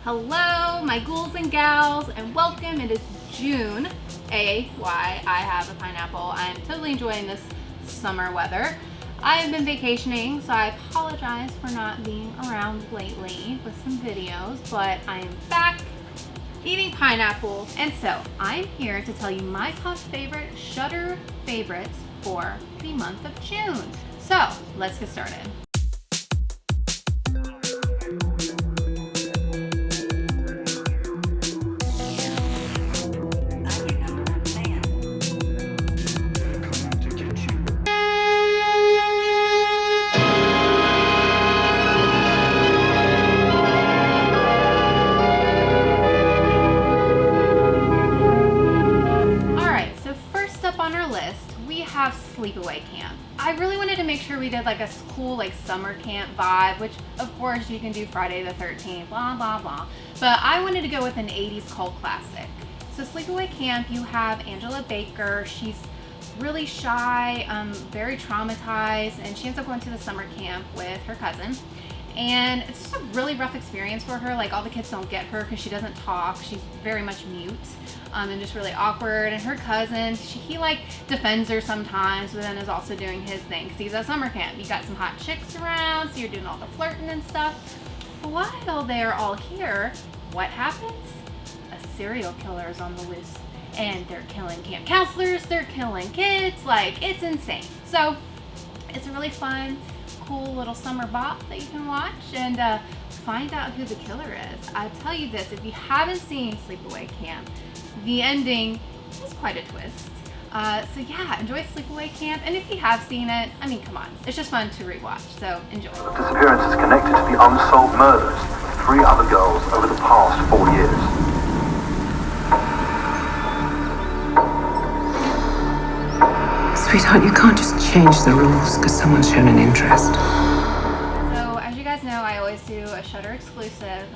Hello, my ghouls and gals, and welcome. It is June. Why I have a pineapple. I'm totally enjoying this summer weather. I have been vacationing, so I apologize for not being around lately with some videos, but I am back eating pineapple, and so I'm here to tell you my top favorite Shudder favorites for the month of June. So let's get started. Have Sleepaway camp. I really wanted to make sure we did like a cool like summer camp vibe, which of course you can do Friday the 13th, blah blah blah, but I wanted to go with an 80s cult classic. So Sleepaway camp, you have Angela Baker. She's really shy, very traumatized, and she ends up going to the summer camp with her cousin, and it's just a really rough experience for her. Like, all the kids don't get her because she doesn't talk. She's very much mute, and just really awkward. And her cousin, he like defends her sometimes, but then is also doing his thing because he's at summer camp. You got some hot chicks around, so you're doing all the flirting and stuff. While they're all here, what happens? A serial killer is on the loose, and they're killing camp counselors, they're killing kids. Like, it's insane. So it's a really fun, cool little summer bop that you can watch and find out who the killer is. I'll tell you this, if you haven't seen Sleepaway Camp, the ending is quite a twist. So yeah, enjoy Sleepaway Camp, and if you have seen it, I mean, come on, it's just fun to rewatch, so enjoy. The disappearance is connected to the unsolved murders of 3 other girls over the past 4 years. Sweetheart, you can't just change the rules because someone's shown an interest. So, as you guys know, I always do a Shudder exclusive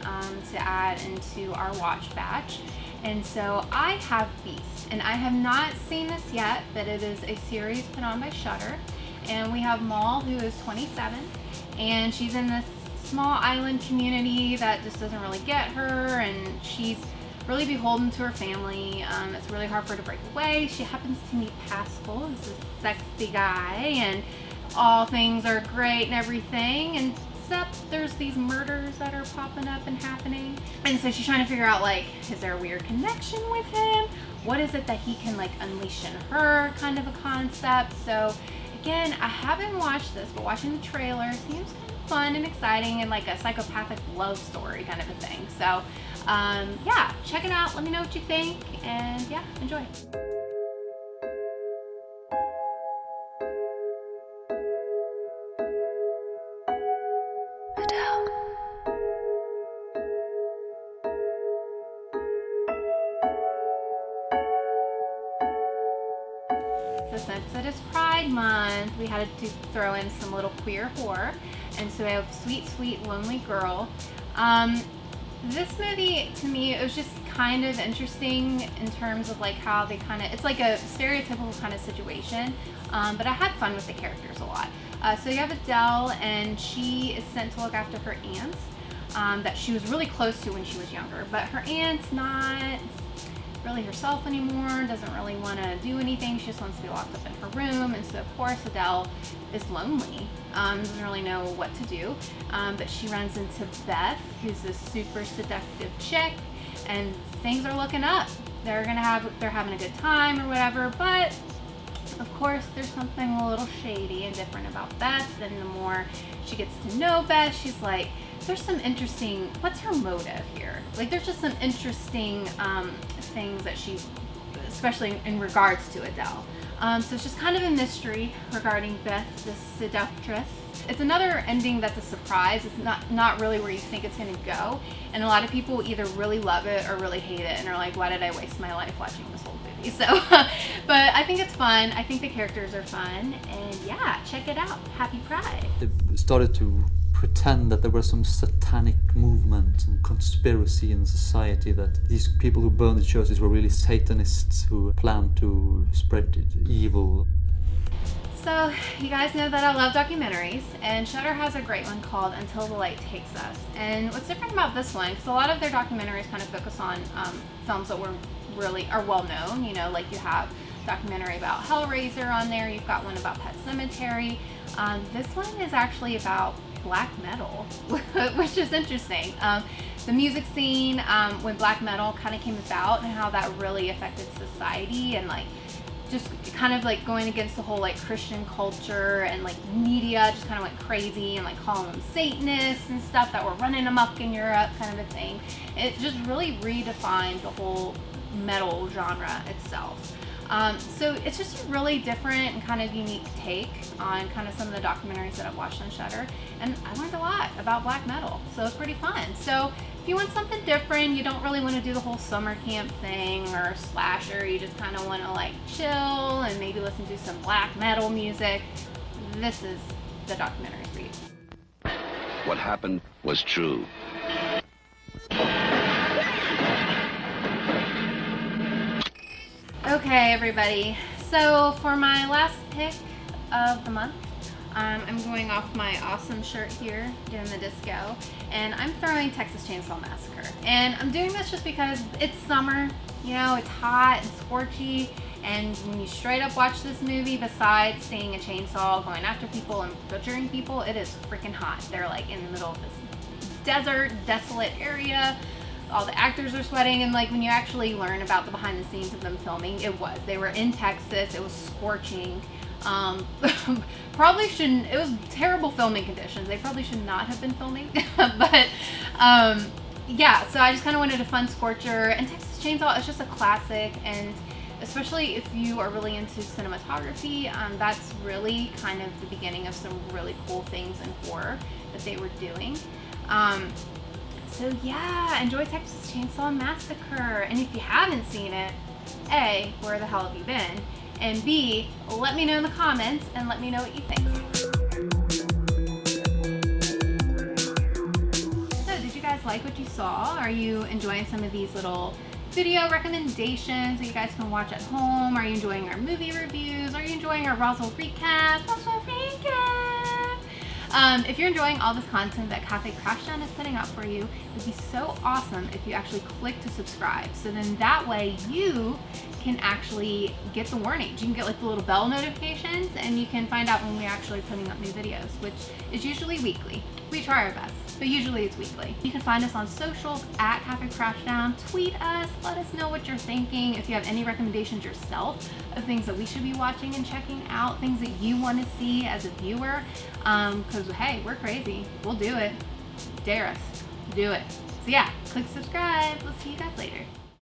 to add into our watch batch. And so I have Beast, and I have not seen this yet, but it is a series put on by Shudder. And we have Maul, who is 27, and she's in this small island community that just doesn't really get her, and she's really beholden to her family. It's really hard for her to break away. She happens to meet Pascal, who's a sexy guy, and all things are great and everything, and except there's these murders that are popping up and happening. And so she's trying to figure out, like, is there a weird connection with him? What is it that he can like unleash in her, kind of a concept. So again, I haven't watched this, but watching the trailer seems kind of fun and exciting, and like a psychopathic love story kind of a thing. So yeah, check it out. Let me know what you think, and yeah, enjoy. So since it is Pride Month, we had to throw in some little queer horror, and so we have Sweet Sweet Lonely Girl. This movie, to me, it was just kind of interesting in terms of like how they kind of, it's like a stereotypical kind of situation, but I had fun with the characters a lot. So you have Adele, and she is sent to look after her aunts that she was really close to when she was younger, but her aunt's not really herself anymore, doesn't really want to do anything. She just wants to be locked up in her room, and so of course Adele is lonely, doesn't really know what to do, but she runs into Beth, who's a super seductive chick, and things are looking up. They're having a good time or whatever, but of course there's something a little shady and different about Beth, and the more she gets to know Beth, she's like, there's some interesting, what's her motive here? Like, there's just some interesting things that she's, especially in regards to Adele. So it's just kind of a mystery regarding Beth, the seductress. It's another ending that's a surprise. It's not really where you think it's going to go. And a lot of people either really love it or really hate it and are like, why did I waste my life watching this whole movie? So, but I think it's fun. I think the characters are fun. And yeah, check it out. Happy Pride. They started to pretend that there was some satanic movement and conspiracy in society, that these people who burned the churches were really Satanists who planned to spread evil. So you guys know that I love documentaries, and Shudder has a great one called Until the Light Takes Us. And what's different about this one, because a lot of their documentaries kind of focus on films that are well known, you know, like you have a documentary about Hellraiser on there, you've got one about Pet Sematary. This one is actually about black metal, which is interesting. The music scene, when black metal kind of came about and how that really affected society, and like just kind of like going against the whole like Christian culture, and like media just kind of went crazy and like calling them Satanists and stuff that were running amok in Europe, kind of a thing. It just really redefined the whole metal genre itself. So it's just a really different and kind of unique take on kind of some of the documentaries that I've watched on Shudder, and I learned a lot about black metal, so it's pretty fun. So if you want something different, you don't really want to do the whole summer camp thing or slasher, you just kind of want to like chill and maybe listen to some black metal music, this is the documentary for you. What happened was true. Okay, everybody, so for my last pick of the month, I'm going off my awesome shirt here, doing the disco, and I'm throwing Texas Chainsaw Massacre. And I'm doing this just because it's summer, you know, it's hot and scorchy, and when you straight up watch this movie, besides seeing a chainsaw going after people and butchering people, it is freaking hot. They're like in the middle of this desert, desolate area. All the actors are sweating, and like when you actually learn about the behind the scenes of them filming, they were in Texas, it was scorching. Probably shouldn't, it was terrible filming conditions. They probably should not have been filming, but yeah, so I just kind of wanted a fun scorcher, and Texas Chainsaw is just a classic, and especially if you are really into cinematography, that's really kind of the beginning of some really cool things in horror that they were doing. So yeah, enjoy Texas Chainsaw Massacre, and if you haven't seen it, A, where the hell have you been? And B, let me know in the comments and let me know what you think. So did you guys like what you saw? Are you enjoying some of these little video recommendations that you guys can watch at home? Are you enjoying our movie reviews? Are you enjoying our Roswell Recaps? Roswell Recaps! If you're enjoying all this content that Cafe Crashdown is putting out for you, it would be so awesome if you actually click to subscribe. So then that way you can actually get the warnings. You can get like the little bell notifications, and you can find out when we're actually putting up new videos, which is usually weekly. We try our best, but usually it's weekly. You can find us on socials at Cafe Crashdown. Tweet us, let us know what you're thinking. If you have any recommendations yourself of things that we should be watching and checking out, things that you want to see as a viewer, because hey, we're crazy. We'll do it. Dare us. Do it. So yeah, click subscribe. We'll see you guys